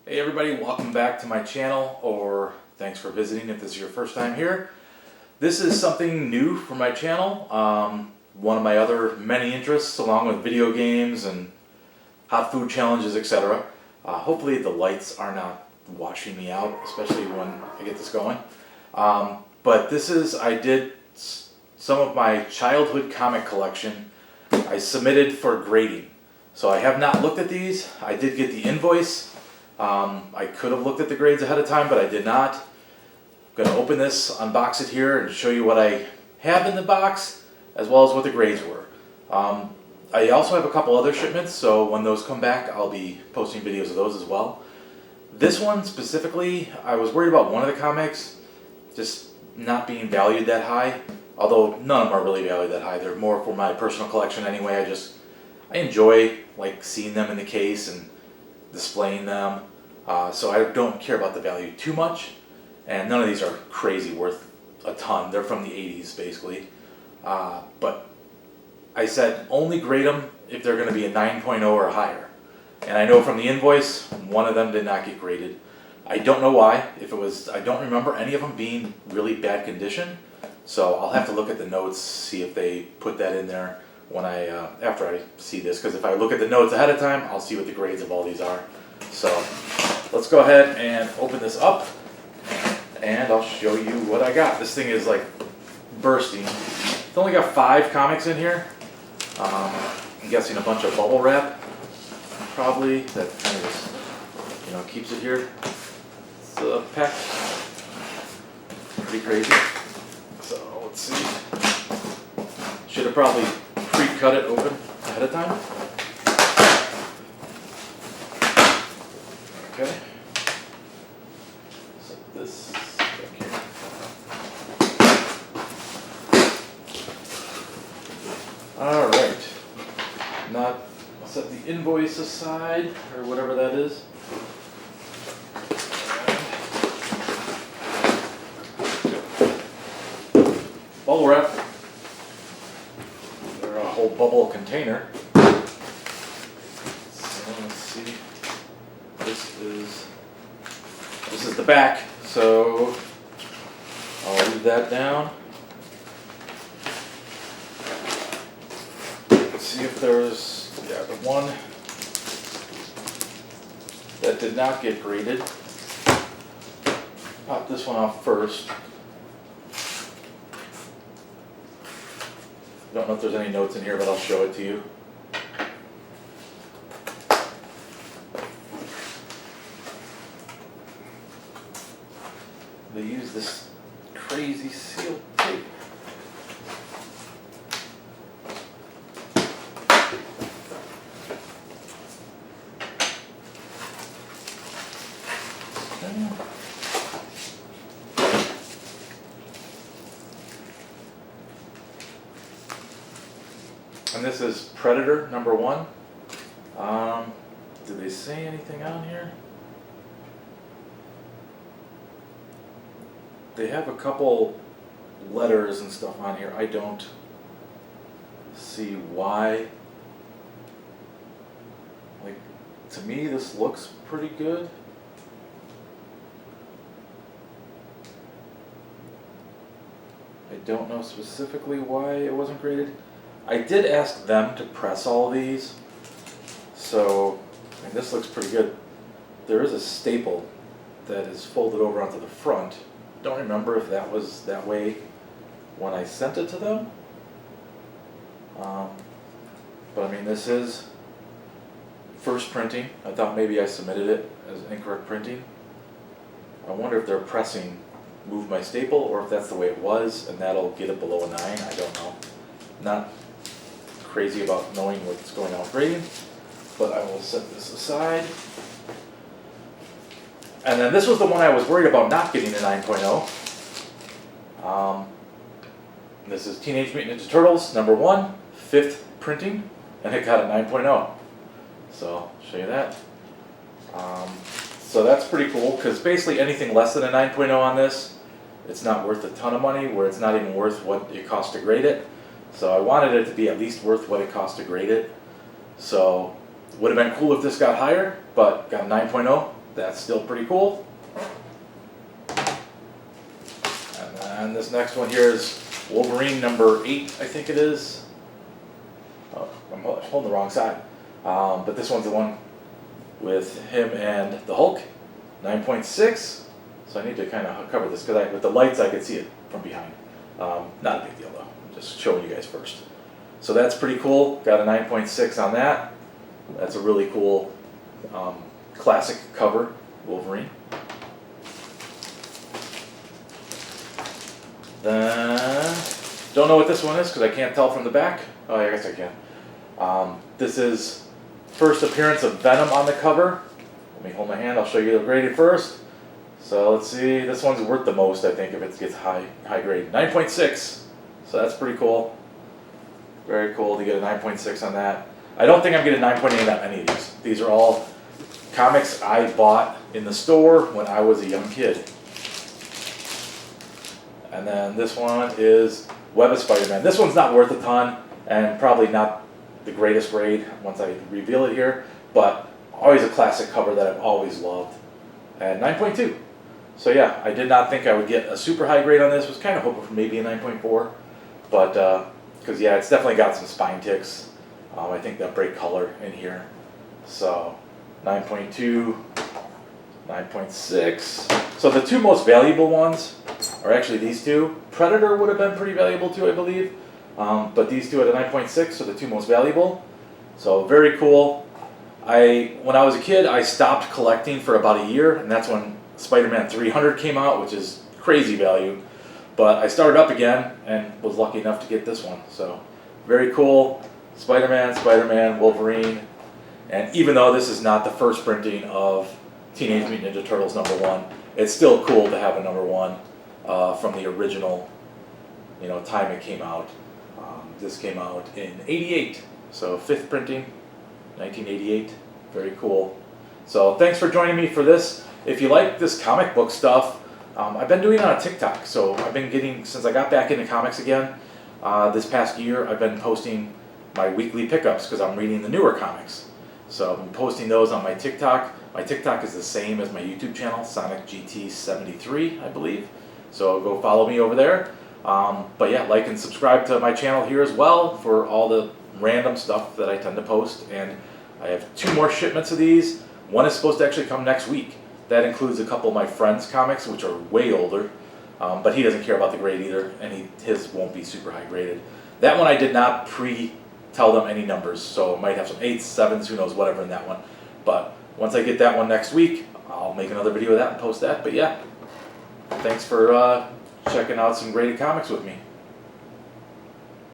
Hey everybody, welcome back to my channel, or thanks for visiting if this is your first time here. This is something new for my channel. One of my other many interests, along with video games and hot food challenges, etc. Hopefully the lights are not washing me out, especially when I get this going. But this is, I did some of my childhood comic collection. I submitted for grading. So I have not looked at these. I did get the invoice. I could have looked at the grades ahead of time, but I did not. I'm going to open this, unbox it here, and show you what I have in the box, as well as what the grades were. I also have a couple other shipments, so when those come back, I'll be posting videos of those as well. This one specifically, I was worried about one of the comics just not being valued that high, although none of them are really valued that high. They're more for my personal collection anyway. I enjoy like seeing them in the case and displaying them, so I don't care about the value too much, and none of these are crazy worth a ton. They're from the 80s basically, but I said only grade them if they're going to be a 9.0 or higher, and I know from the invoice one of them did not get graded. I don't know why. I don't remember any of them being really bad condition, so I'll have to look at the notes, see if they put that in there when after I see this, because if I look at the notes ahead of time, I'll see what the grades of all these are. So let's go ahead and open this up, and I'll show you what I got. This thing is like bursting. It's only got 5 comics in here. I'm guessing a bunch of bubble wrap, probably, that kind of just, keeps it here. It's packed pretty crazy. So let's see. Should have probably pre-cut it open ahead of time. Okay. Set this back here. Alright. I'll set the invoice aside, or whatever that is. Bubble wrap. Whole bubble container. So let's see. This is the back, so I'll leave that down. Let's see if there's the one that did not get graded. Pop this one off first. Don't know if there's any notes in here, but I'll show it to you. They use this crazy seal tape. And this is Predator #1. Did they say anything on here? They have a couple letters and stuff on here. I don't see why. Like, to me this looks pretty good. I don't know specifically why it wasn't graded. I did ask them to press all these, so this looks pretty good. There is a staple that is folded over onto the front. Don't remember if that was that way when I sent it to them. But I mean, this is first printing. I thought maybe I submitted it as incorrect printing. I wonder if they're pressing move my staple, or if that's the way it was and that'll get it below a 9. I don't know. Not crazy about knowing what's going on with grading, but I will set this aside. And then this was the one I was worried about not getting a 9.0. This is Teenage Mutant Ninja Turtles #1, 5th printing, and it got a 9.0. So I'll show you that. So that's pretty cool, because basically anything less than a 9.0 on this, it's not worth a ton of money, where it's not even worth what it costs to grade it. So I wanted it to be at least worth what it costs to grade it. So would have been cool if this got higher, but got a 9.0. That's still pretty cool. And then this next one here is Wolverine number 8, I think it is. Oh, I'm holding the wrong side. But this one's the one with him and the Hulk, 9.6. So I need to kind of cover this because with the lights I could see it from behind. Not a big deal though, I'm just showing you guys first. So that's pretty cool, got a 9.6 on that. That's a really cool classic cover, Wolverine. Then, don't know what this one is because I can't tell from the back. Oh, I guess I can. This is first appearance of Venom on the cover. Let me hold my hand, I'll show you the graded first. So let's see, this one's worth the most, I think, if it gets high grade. 9.6, so that's pretty cool. Very cool to get a 9.6 on that. I don't think I'm getting 9.8 on any of these. These are all comics I bought in the store when I was a young kid. And then this one is Web of Spider-Man. This one's not worth a ton, and probably not the greatest grade once I reveal it here, but always a classic cover that I've always loved. And 9.2. So yeah, I did not think I would get a super high grade on this. Was kind of hoping for maybe a 9.4, but because yeah, it's definitely got some spine ticks. I think that break color in here. So 9.2, 9.6. So the two most valuable ones are actually these two. Predator would have been pretty valuable too, I believe. But these two at a 9.6 are the two most valuable. So very cool. When I was a kid, I stopped collecting for about a year, and that's when Spider-Man 300 came out, which is crazy value. But I started up again and was lucky enough to get this one. So very cool. Spider-Man, Wolverine. And even though this is not the first printing of Teenage Mutant Ninja Turtles #1, it's still cool to have a #1 from the original, time it came out. This came out in '88, so 5th printing, 1988. Very cool. So thanks for joining me for this. If you like this comic book stuff, I've been doing it on TikTok. So I've been since I got back into comics again, this past year, I've been posting my weekly pickups because I'm reading the newer comics. So I've been posting those on my TikTok. My TikTok is the same as my YouTube channel, SonicGT73, I believe. So go follow me over there. But yeah, like and subscribe to my channel here as well for all the random stuff that I tend to post. And I have 2 more shipments of these. One is supposed to actually come next week. That includes a couple of my friend's comics, which are way older. But he doesn't care about the grade either, and his won't be super high graded. That one I did not tell them any numbers, so I might have some 8s, 7s, who knows, whatever in that one. But once I get that one next week, I'll make another video of that and post that. But yeah, thanks for checking out some graded comics with me.